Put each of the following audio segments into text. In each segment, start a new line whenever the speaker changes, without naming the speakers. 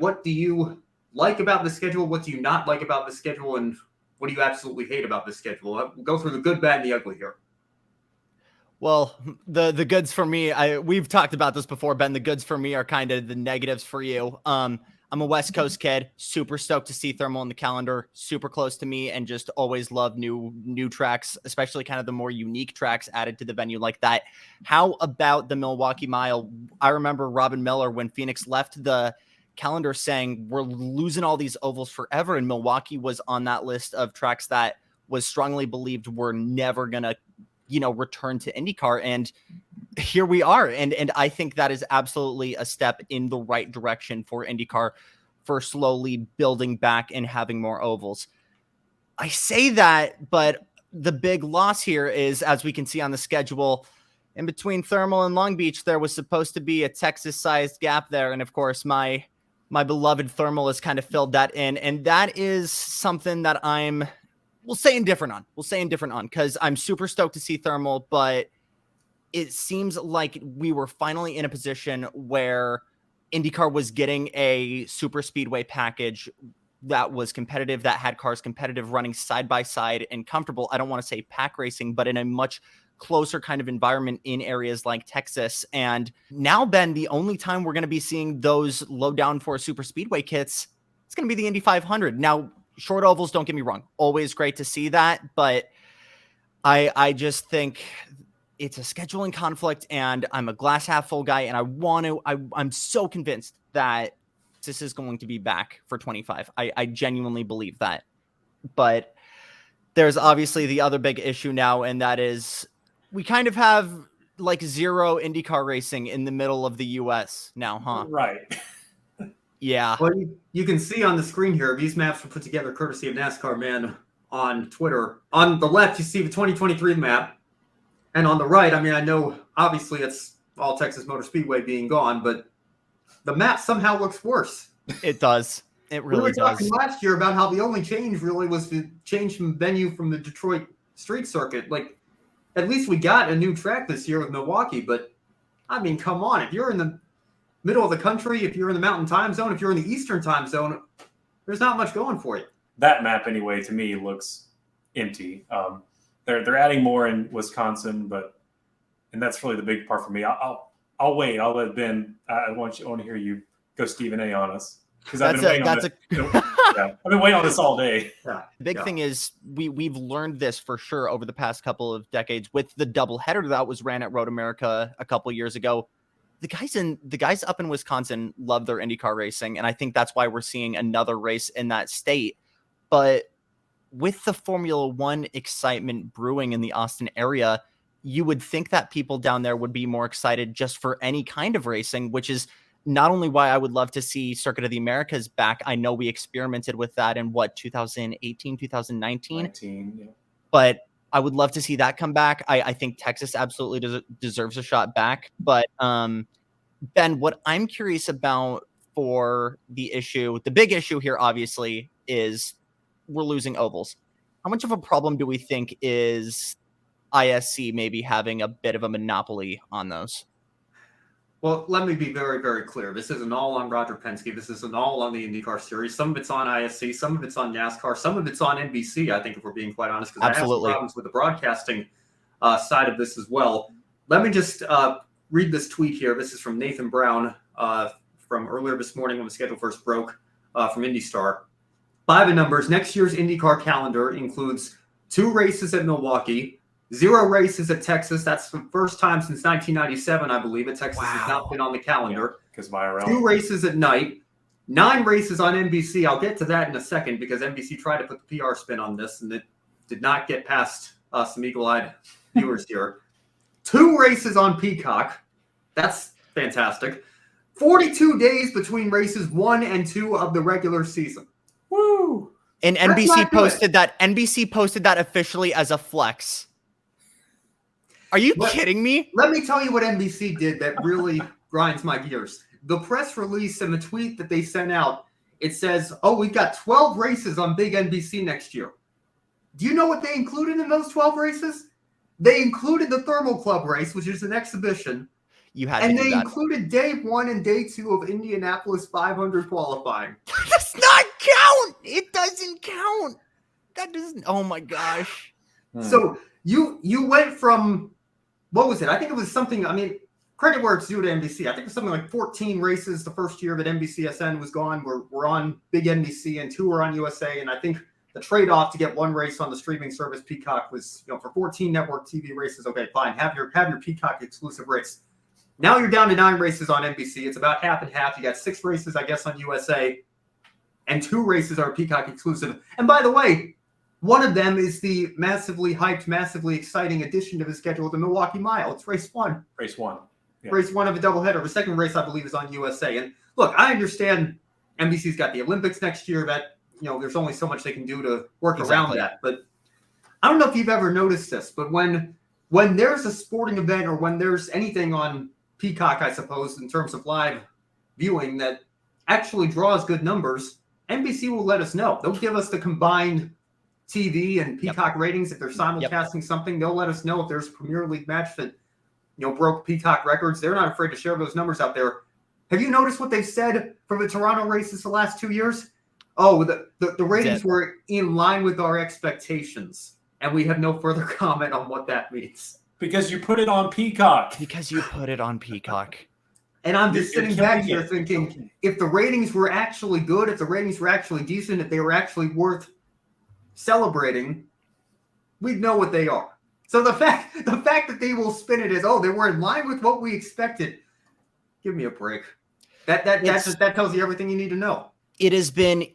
What do you like about the schedule? What do you not like about the schedule? And what do you absolutely hate about the schedule? We'll go through the good, bad, and the ugly here.
Well, the goods for me, we've talked about this before, Ben. The goods for me are kind of the negatives for you. I'm a West Coast kid, super stoked to see Thermal on the calendar, super close to me, and just always love new tracks, especially kind of the more unique tracks added to the venue like that. How about the Milwaukee Mile? I remember Robin Miller, when Phoenix left the calendar, saying we're losing all these ovals forever, and Milwaukee was on that list of tracks that was strongly believed were never going to, return to IndyCar. And here we are. And I think that is absolutely a step in the right direction for IndyCar for slowly building back and having more ovals. I say that, but the big loss here is, as we can see on the schedule, in between Thermal and Long Beach, there was supposed to be a Texas-sized gap there. And of course, my beloved Thermal has kind of filled that in. And that is something that we'll say indifferent on, because I'm super stoked to see Thermal, but it seems like we were finally in a position where IndyCar was getting a super speedway package that was competitive, that had cars competitive, running side by side and comfortable. I don't want to say pack racing, but in a much closer kind of environment in areas like Texas. And now, Ben, the only time we're going to be seeing those low downforce super speedway kits, it's going to be the Indy 500. Now, short ovals, don't get me wrong, always great to see that, but I just think it's a scheduling conflict, and I'm a glass half full guy, and I'm so convinced that this is going to be back for 25. I genuinely believe that. But there's obviously the other big issue now, and that is we kind of have like zero IndyCar racing in the middle of the US now, huh?
Right.
Yeah.
Well, you can see on the screen here, these maps were put together courtesy of NASCAR Man on Twitter. On the left, you see the 2023 map. And on the right, I mean, I know obviously it's all Texas Motor Speedway being gone, but the map somehow looks worse.
It does. It really does.
We were talking last year about how the only change really was to change from venue from the Detroit street circuit. Like, at least we got a new track this year with Milwaukee, but I mean, come on. If you're in the middle of the country, if you're in the mountain time zone, if you're in the eastern time zone, there's not much going for you.
That map, anyway, to me looks empty. They're adding more in Wisconsin, and that's really the big part for me. I'll wait. I'll let Ben. I want to hear you go Stephen A on us, because I've been waiting on this. Yeah, I've been waiting on this all day.
The big thing is we've learned this for sure over the past couple of decades with the doubleheader that was ran at Road America a couple years ago. The guys up in Wisconsin love their IndyCar racing, and I think that's why we're seeing another race in that state. But with the Formula One excitement brewing in the Austin area, you would think that people down there would be more excited just for any kind of racing, which is not only why I would love to see Circuit of the Americas back. I know we experimented with that in 2018, 2019, yeah. But I would love to see that come back. I think Texas absolutely deserves a shot back. But Ben, what I'm curious about for the big issue here, obviously, is we're losing ovals. How much of a problem do we think is ISC maybe having a bit of a monopoly on those?
Well, let me be very, very clear. This isn't all on Roger Penske. This isn't all on the IndyCar series. Some of it's on ISC. Some of it's on NASCAR. Some of it's on NBC, I think, if we're being quite honest, because I have some problems with the broadcasting side of this as well. Let me just read this tweet here. This is from Nathan Brown from earlier this morning when the schedule first broke from IndyStar. By the numbers, next year's IndyCar calendar includes 2 races at Milwaukee, 0 races at Texas. That's the first time since 1997, I believe, that Texas has not been on the calendar.
Because IRL.
2 races at night, 9 races on NBC. I'll get to that in a second because NBC tried to put the PR spin on this, and it did not get past some eagle-eyed viewers here. 2 races on Peacock. That's fantastic. 42 days between races 1 and 2 of the regular season.
Woo!
And NBC posted that. NBC posted that officially as a flex. Are you kidding me?
Let me tell you what NBC did that really grinds my gears. The press release and the tweet that they sent out, it says, "Oh, we've got 12 races on Big NBC next year." Do you know what they included in those 12 races? They included the Thermal Club race, which is an exhibition.
You had
and
to do
they
that.
included day 1 and day 2 of Indianapolis 500 qualifying.
That does not count. It doesn't count. That doesn't. Oh my gosh.
So you went from, what was it? I think it was something, I mean, credit where it's due to NBC. I think it was something like 14 races the first year that NBCSN was gone. We're on big NBC and 2 were on USA. And I think the trade-off to get 1 race on the streaming service Peacock was, for 14 network TV races, okay, fine, have your Peacock exclusive race. Now you're down to 9 races on NBC. It's about half and half. You got 6 races, I guess, on USA, and 2 races are Peacock exclusive. And by the way, one of them is the massively hyped, massively exciting addition to the schedule, the Milwaukee Mile. It's race 1.
Race 1. Yeah.
Race 1 of a doubleheader. The second race, I believe, is on USA. And look, I understand NBC's got the Olympics next year. That, there's only so much they can do to work around that. But I don't know if you've ever noticed this, but when there's a sporting event or when there's anything on Peacock, I suppose, in terms of live viewing that actually draws good numbers, NBC will let us know. They'll give us the combined TV and Peacock ratings. If they're simulcasting something, they'll let us know if there's a Premier League match that broke Peacock records. They're not afraid to share those numbers out there. Have you noticed what they've said for the Toronto races the last 2 years? Oh, the ratings were in line with our expectations, and we have no further comment on what that means.
Because you put it on Peacock.
And I'm just sitting back here thinking, if the ratings were actually good, if the ratings were actually decent, if they were actually worth celebrating, we'd know what they are. So the fact that they will spin it as, they were in line with what we expected, give me a break. That tells you everything you need to know.
It has been,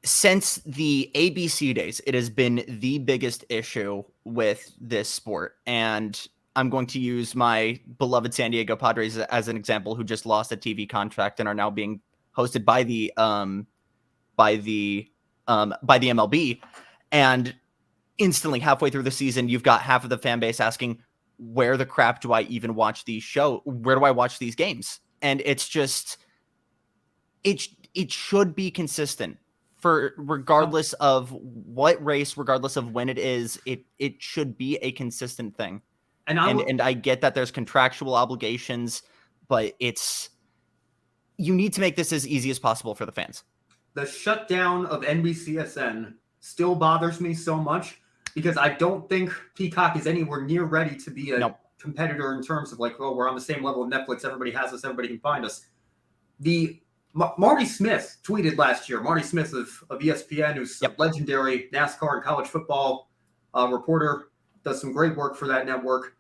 since the ABC days, it has been the biggest issue with this sport. And I'm going to use my beloved San Diego Padres as an example, who just lost a TV contract and are now being hosted by the MLB. And instantly, halfway through the season, you've got half of the fan base asking, where the crap do I even watch these shows? Where do I watch these games? And it's just, it should be consistent for regardless of what race, regardless of when it is, it should be a consistent thing. And I get that there's contractual obligations, but you need to make this as easy as possible for the fans.
The shutdown of NBCSN still bothers me so much because I don't think Peacock is anywhere near ready to be a competitor in terms of we're on the same level of Netflix. Everybody has us. Everybody can find us. Marty Smith tweeted last year. Marty Smith of ESPN, who's a legendary NASCAR and college football reporter, does some great work for that network.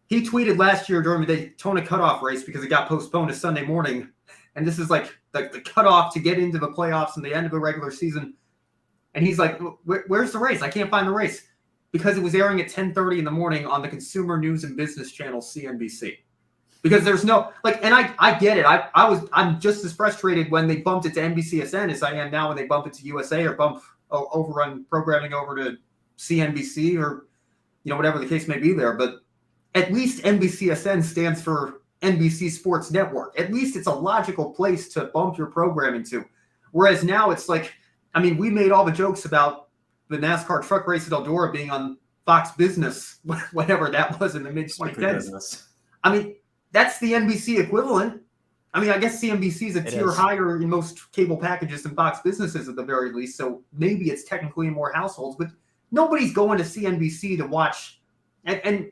He tweeted last year during the Daytona cutoff race because it got postponed to Sunday morning. And this is like the cutoff to get into the playoffs and the end of the regular season. And he's like, where's the race? I can't find the race. Because it was airing at 10:30 in the morning on the Consumer News and Business Channel, CNBC. Because there's no, and I get it. I'm just as frustrated when they bumped it to NBCSN as I am now when they bump it to USA or bump overrun programming over to CNBC or, whatever the case may be there. But at least NBCSN stands for NBC Sports Network. At least it's a logical place to bump your programming to. Whereas now it's we made all the jokes about the NASCAR truck race at Eldora being on Fox Business, whatever that was in the mid-2010s. That's the NBC equivalent. I guess CNBC is a tier higher in most cable packages than Fox Business is at the very least, so maybe it's technically in more households, but nobody's going to CNBC to watch. And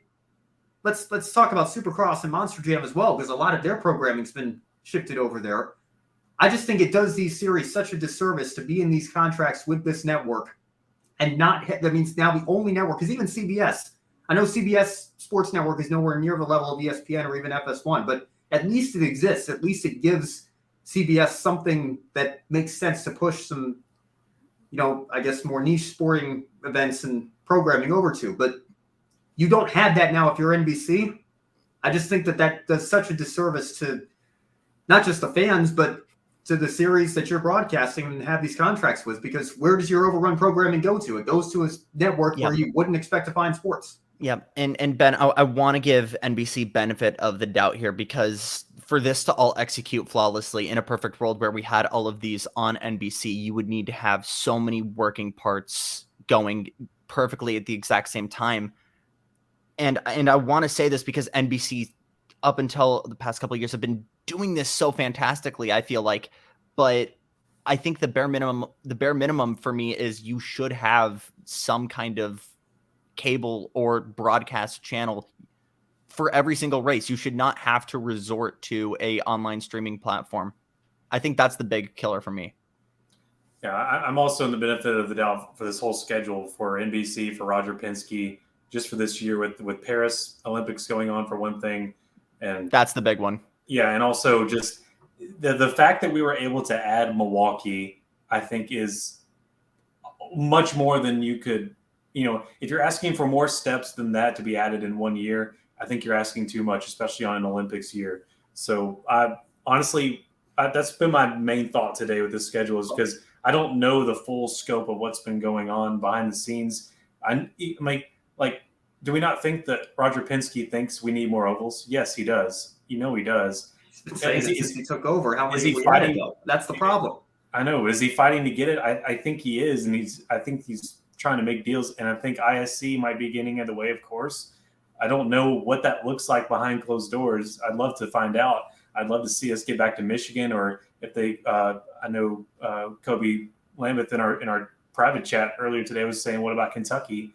let's talk about Supercross and Monster Jam as well, because a lot of their programming's been shifted over there. I just think it does these series such a disservice to be in these contracts with this network and not that means now the only network, because even CBS, I know CBS Sports Network is nowhere near the level of ESPN or even FS1, but at least it exists. At least it gives CBS something that makes sense to push some, I guess more niche sporting events and programming over to. But you don't have that now if you're NBC. I just think that does such a disservice to not just the fans, but to the series that you're broadcasting and have these contracts with, because where does your overrun programming go to? It goes to a network where you wouldn't expect to find sports. Yeah.
And Ben, I want to give NBC benefit of the doubt here, because for this to all execute flawlessly in a perfect world where we had all of these on NBC, you would need to have so many working parts going perfectly at the exact same time. And I want to say this because NBC up until the past couple of years have been doing this so fantastically, I feel like. But I think the bare minimum for me is you should have some kind of cable or broadcast channel for every single race. You should not have to resort to a online streaming platform. I think that's the big killer for me.
Yeah, I'm also in the benefit of the doubt for this whole schedule for NBC, for Roger Penske, just for this year with Paris Olympics going on for one thing. And
that's the big one.
Yeah, and also just the fact that we were able to add Milwaukee, I think, is much more than you could, if you're asking for more steps than that to be added in 1 year, I think you're asking too much, especially on an Olympics year. So honestly, that's been my main thought today with this schedule, is because I don't know the full scope of what's been going on behind the scenes. Do we not think that Roger Penske thinks we need more ovals? Yes, he does. He does.
He's been saying since he took over. How
is
many
he fighting?
That's the problem.
I know. Is he fighting to get it? I think he is, and I think he's trying to make deals, and I think ISC might be getting in the way, of course. I don't know what that looks like behind closed doors. I'd love to find out. I'd love to see us get back to Michigan, or if they. I know Kobe Lambeth in our private chat earlier today was saying, "What about Kentucky?"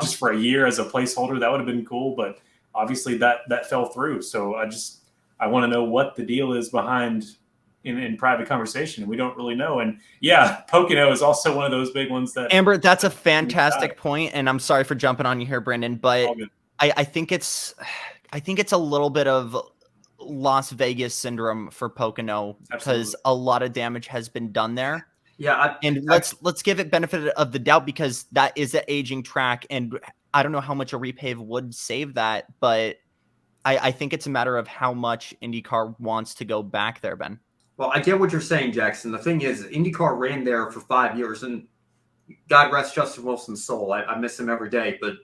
Just for a year as a placeholder, that would have been cool, but obviously that fell through. So I want to know what the deal is behind in private conversation. We don't really know. And yeah, Pocono is also one of those big ones that
Amber, that's a fantastic point. And I'm sorry for jumping on you here, Brendan, but I think it's a little bit of Las Vegas syndrome for Pocono, because a lot of damage has been done there.
Yeah,
let's give it benefit of the doubt, because that is an aging track, and I don't know how much a repave would save that, but I think it's a matter of how much IndyCar wants to go back there, Ben.
Well, I get what you're saying, Jackson. The thing is, IndyCar ran there for 5 years, and God rest Justin Wilson's soul. I miss him every day, but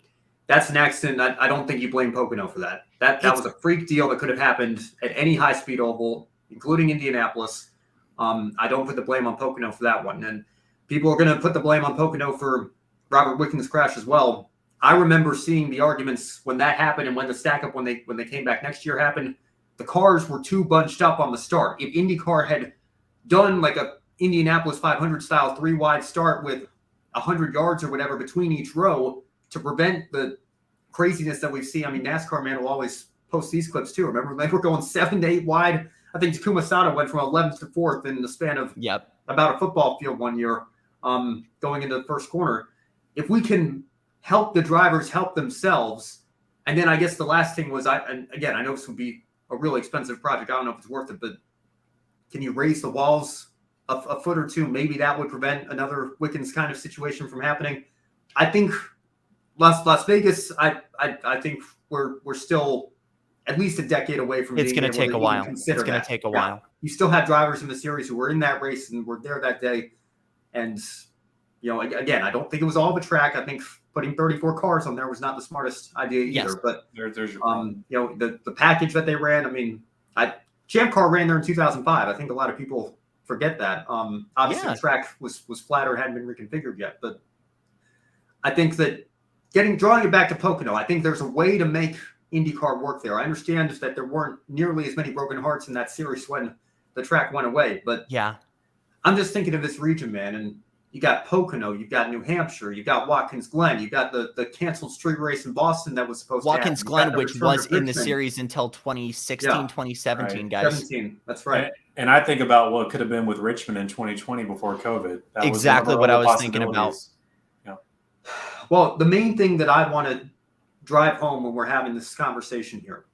that's an accident. I don't think you blame Pocono for that. That was a freak deal that could have happened at any high-speed oval, including Indianapolis. I don't put the blame on Pocono for that one. And people are going to put the blame on Pocono for Robert Wicken's crash as well. I remember seeing the arguments when that happened, and when the stack up when they came back next year happened. The cars were too bunched up on the start. If IndyCar had done like a Indianapolis 500 style 3-wide start with 100 yards or whatever between each row to prevent the craziness that we've seen. I mean, NASCAR man will always post these clips too. Remember, they were going 7 to 8 wide. I think Takuma Sato went from 11th to 4th in the span of about a football field 1 year, going into the first corner. If we can help the drivers help themselves, and then I guess the last thing was, I know this would be a really expensive project. I don't know if it's worth it, but can you raise the walls a foot or two? Maybe that would prevent another Wickens kind of situation from happening. I think Las Vegas, I think we're still at least a decade away from.
It's going to take a while. It's going to take a while.
You still have drivers in the series who were in that race and were there that day. And, again, I don't think it was all the track. I think putting 34 cars on there was not the smartest idea either.
Yes.
But,
there's your
the package that they ran, I mean, Champ Car ran there in 2005. I think a lot of people forget that. Obviously, the track was flatter, hadn't been reconfigured yet. But I think that drawing it back to Pocono, I think there's a way to make IndyCar work there. I understand that there weren't nearly as many broken hearts in that series when the track went away, but I'm just thinking of this region, man, and you got Pocono, you got New Hampshire, you got Watkins Glen, you got the canceled street race in Boston that was supposed
Watkins
to
happen. Watkins Glen, which was in the series until 2016, 2017, guys.
17, that's right.
And I think about what could have been with Richmond in 2020 before COVID. That
exactly
was
what I was thinking about.
Yeah.
Well, the main thing that I want to drive home when we're having this conversation here,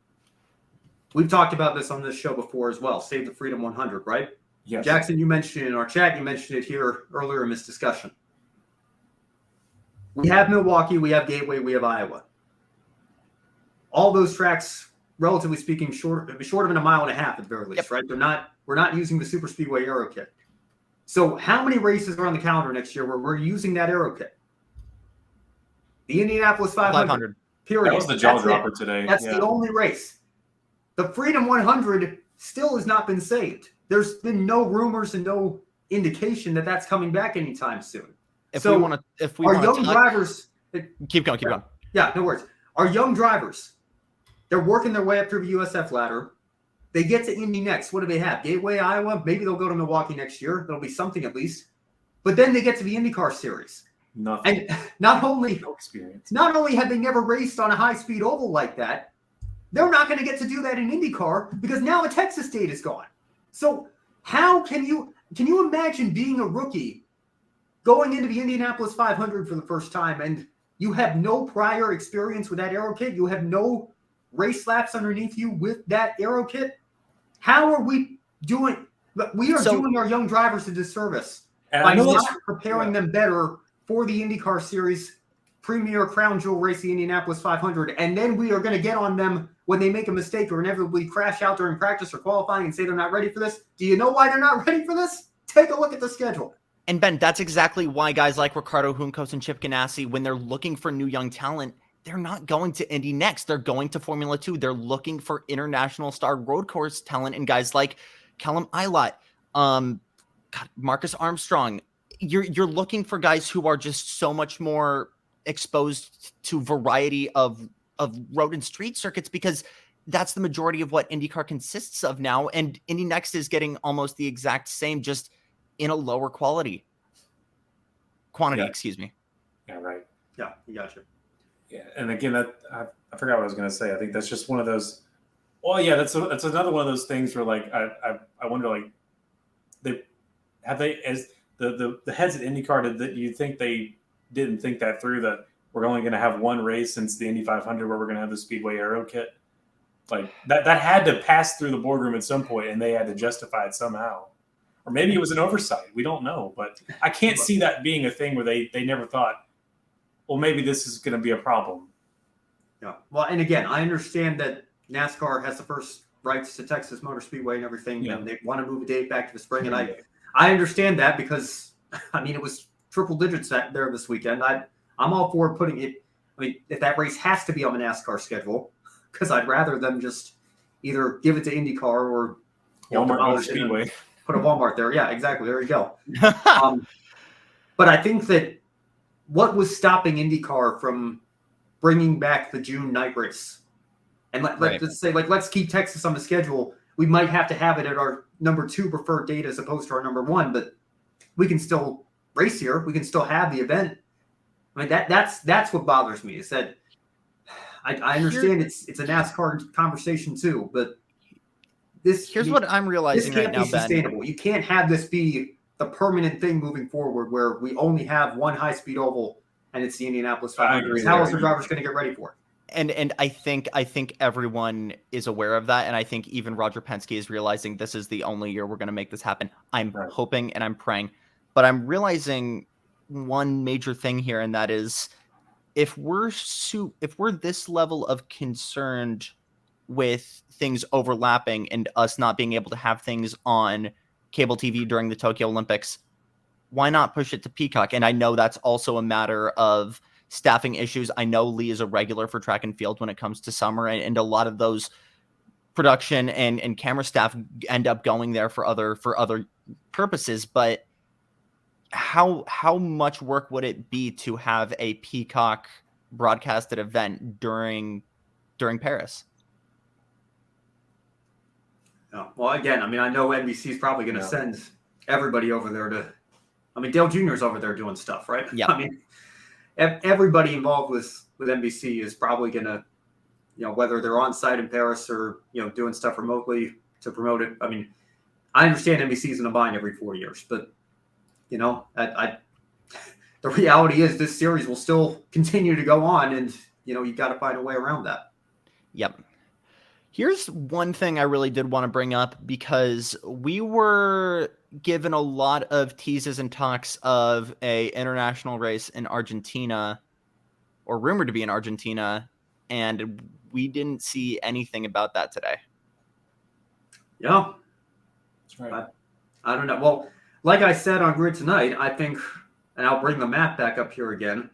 we've talked about this on this show before as well. Save the Freedom 100, right?
Yes.
Jackson, you mentioned it in our chat. You mentioned it here earlier in this discussion. We have Milwaukee, we have Gateway, we have Iowa. All those tracks, relatively speaking, short of a mile and a half at the very least, right? We're not using the Super Speedway Aero Kit. So how many races are on the calendar next year where we're using that Aero Kit? The Indianapolis 500. Period.
That was the jaw dropper today.
That's the only race. The Freedom 100 still has not been saved. There's been no rumors and no indication that that's coming back anytime soon.
If we want
to, drivers
keep going.
Yeah, no worries. Our young drivers, They're working their way up through the USF ladder. They get to Indy next. What do they have? Gateway, Iowa. Maybe they'll go to Milwaukee next year. There'll be something at least. But then they get to the IndyCar series.
Nothing.
And not only
experience.
Not only have they never raced on a high-speed oval like that, they're not going to get to do that in IndyCar because now the Texas date is gone. So how can you imagine being a rookie going into the Indianapolis 500 for the first time and you have no prior experience with that aero kit? You have no race laps underneath you with that aero kit? How are we doing? We are doing our young drivers a disservice by not preparing them better for the IndyCar series, premier crown jewel race, the Indianapolis 500. And then we are going to get on them when they make a mistake or inevitably crash out during practice or qualifying and say they're not ready for this. Do you know why they're not ready for this? Take a look at the schedule.
And Ben, that's exactly why guys like Ricardo Juncos and Chip Ganassi, when they're looking for new young talent, they're not going to Indy next. They're going to Formula 2. They're looking for international star road course talent and guys like Callum Ilott, Marcus Armstrong. You're looking for guys who are just so much more exposed to variety of road and street circuits because that's the majority of what IndyCar consists of now. And Indy Next is getting almost the exact same, just in a lower quantity, excuse me.
Yeah, right.
Yeah, you gotcha.
Yeah, and again, I forgot what I was going to say. I think that's just one of those. Well, yeah, that's another one of those things where like I wonder like they as the heads at IndyCar do you think they didn't think that through, that we're only going to have one race since the Indy 500 where we're going to have the Speedway aero kit? Like that had to pass through the boardroom at some point, and they had to justify it somehow. Or maybe it was an oversight. We don't know, but I can't see that being a thing where they never thought, well, maybe this is going to be a problem.
Yeah. Well, and again, I understand that NASCAR has the first rights to Texas Motor Speedway and everything,
Yeah.
and they want to move a date back to the spring. And I understand that because, I mean, it was triple digits there this weekend. I'm all for putting it. I mean, if that race has to be on the NASCAR schedule, because I'd rather them just either give it to IndyCar or
Walmart Motor Speedway.
Put a Walmart there. Yeah, exactly. There you go. But I think that what was stopping IndyCar from bringing back the June night race, and let's say, like, let's keep Texas on the schedule. We might have to have it at our number 2 preferred date as opposed to our number 1, but we can still race here. We can still have the event. I mean, that's what bothers me is that I understand it's a NASCAR conversation too, but here's
what I'm realizing right now, Ben. This can't be sustainable.
You can't have this be the permanent thing moving forward where we only have one high-speed oval and it's the Indianapolis 500. How else are drivers going to get ready for it?
And I think everyone is aware of that, and I think even Roger Penske is realizing this is the only year we're going to make this happen. I'm hoping and I'm praying, but I'm realizing one major thing here, and that is if we're this level of concerned with things overlapping and us not being able to have things on cable TV during the Tokyo Olympics, why not push it to Peacock? And I know that's also a matter of staffing issues. I know Lee is a regular for track and field when it comes to summer, and a lot of those production and camera staff end up going there for other purposes. But how much work would it be to have a Peacock broadcasted event during Paris?
Well, again, I mean, I know NBC is probably going to send everybody over there I mean, Dale Jr.'s over there doing stuff, right?
Yeah.
I mean, everybody involved with NBC is probably going to, whether they're on site in Paris or, doing stuff remotely to promote it. I mean, I understand NBC is in a bind every 4 years, but, the reality is this series will still continue to go on, and, you've got to find a way around that.
Yep. Here's one thing I really did want to bring up, because we were given a lot of teases and talks of a international race in Argentina, or rumored to be in Argentina, and we didn't see anything about that today.
Yeah.
That's right.
I don't know. Well, like I said on Grid Tonight, I think, and I'll bring the map back up here again,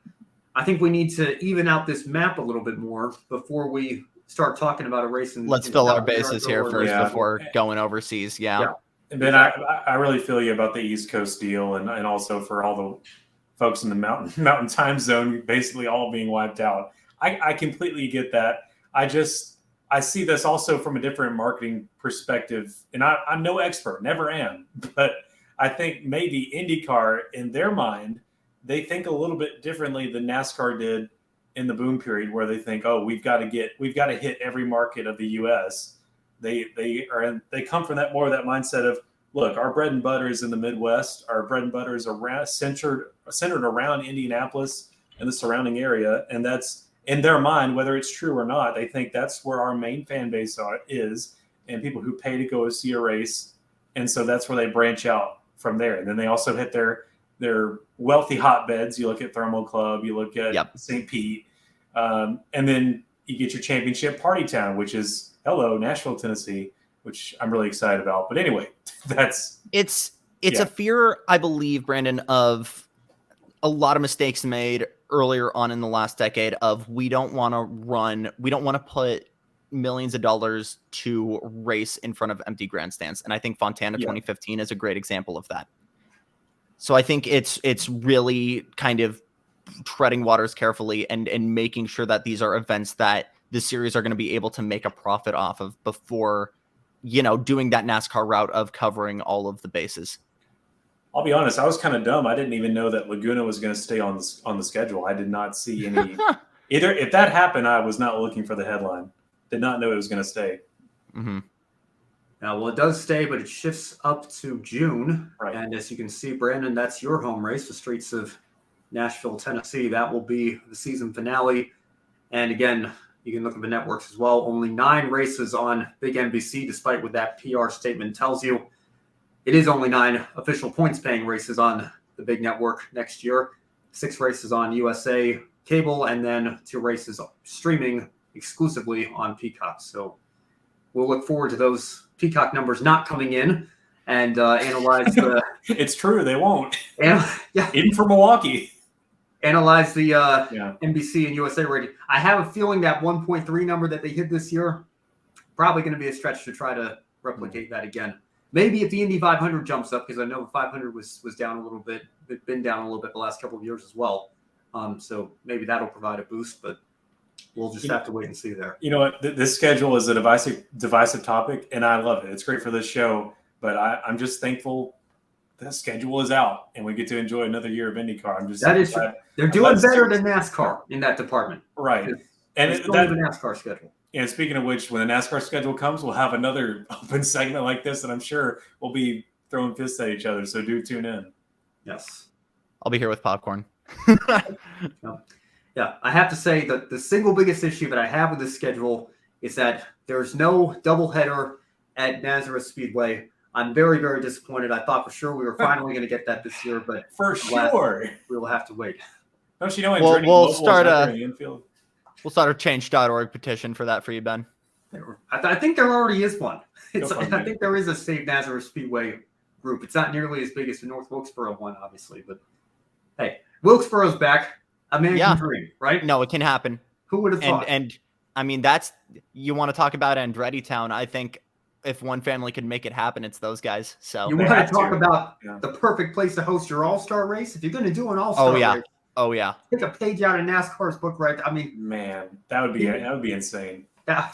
I think we need to even out this map a little bit more before we start talking about a race.
Let's fill our bases here first before going overseas. Yeah.
And Ben, I really feel you about the East Coast deal, and also for all the folks in the mountain time zone basically all being wiped out. I completely get that. I see this also from a different marketing perspective, and I'm no expert, never am, but I think maybe IndyCar, in their mind, they think a little bit differently than NASCAR did in the boom period, where they think, oh, we've got to hit every market of the U.S. They come from that mindset of, look, our bread and butter is in the Midwest. Our bread and butter is centered around Indianapolis and the surrounding area, and that's in their mind, whether it's true or not. They think that's where our main fan base is, and people who pay to go see a race, and so that's where they branch out from there. And then they also hit their wealthy hotbeds. You look at Thermal Club, you look at St. Pete, and then you get your championship party town, which is Nashville, Tennessee, which I'm really excited about. But anyway, it's
a fear, I believe, Brandon, of a lot of mistakes made earlier on in the last decade of we don't want to put millions of dollars to race in front of empty grandstands. And I think Fontana 2015 is a great example of that. So I think it's really kind of treading waters carefully and making sure that these are events that the series are going to be able to make a profit off of before, doing that NASCAR route of covering all of the bases.
I'll be honest, I was kind of dumb. I didn't even know that Laguna was going to stay on the schedule. I did not see any either. If that happened, I was not looking for the headline. Did not know it was going to stay.
Mm-hmm.
Now, well, it does stay, but it shifts up to June.
Right.
And as you can see, Brandon, that's your home race, the streets of Nashville, Tennessee. That will be the season finale. And again, you can look at the networks as well. Only 9 races on Big NBC, despite what that PR statement tells you. It is only 9 official points-paying races on the big network next year. 6 races on USA Cable, and then 2 races streaming exclusively on Peacock. So we'll look forward to those Peacock numbers not coming in and analyze the...
It's true, they won't.
Yeah.
Even for Milwaukee.
Analyze the NBC and USA rating. I have a feeling that 1.3 number that they hit this year, probably going to be a stretch to try to replicate that again. Maybe if the Indy 500 jumps up, because I know the 500 was down a little bit, been down a little bit the last couple of years as well. So maybe that'll provide a boost, but we'll just have to wait and see there.
You know what? This schedule is a divisive topic, and I love it. It's great for this show, but I'm just thankful the schedule is out, and we get to enjoy another year of IndyCar.
They're doing better than NASCAR in that department,
right?
And it's the NASCAR schedule.
And speaking of which, when the NASCAR schedule comes, we'll have another open segment like this, and I'm sure we'll be throwing fists at each other. So do tune in.
Yes,
I'll be here with popcorn.
Yeah, I have to say that the single biggest issue that I have with this schedule is that there's no doubleheader at Nazareth Speedway. I'm very, very disappointed. I thought for sure we were finally going to get that this year, but
for sure
we will have to wait.
Don't you know?
We'll start a change.org petition for that for you, Ben.
I think there already is one. I think there is a Save Nazareth Speedway group. It's not nearly as big as the North Wilkesboro one, obviously, but hey, Wilkesboro's back. A man can dream, right?
No, it can happen.
Who would have thought?
And I mean, you want to talk about Andretti Town. I think if one family could make it happen, it's those guys. So
you want to talk about the perfect place to host your all-star race? If you're going to do an all-star race,
oh yeah,
take a page out of NASCAR's book, right? I mean,
man, that would be insane.
Yeah,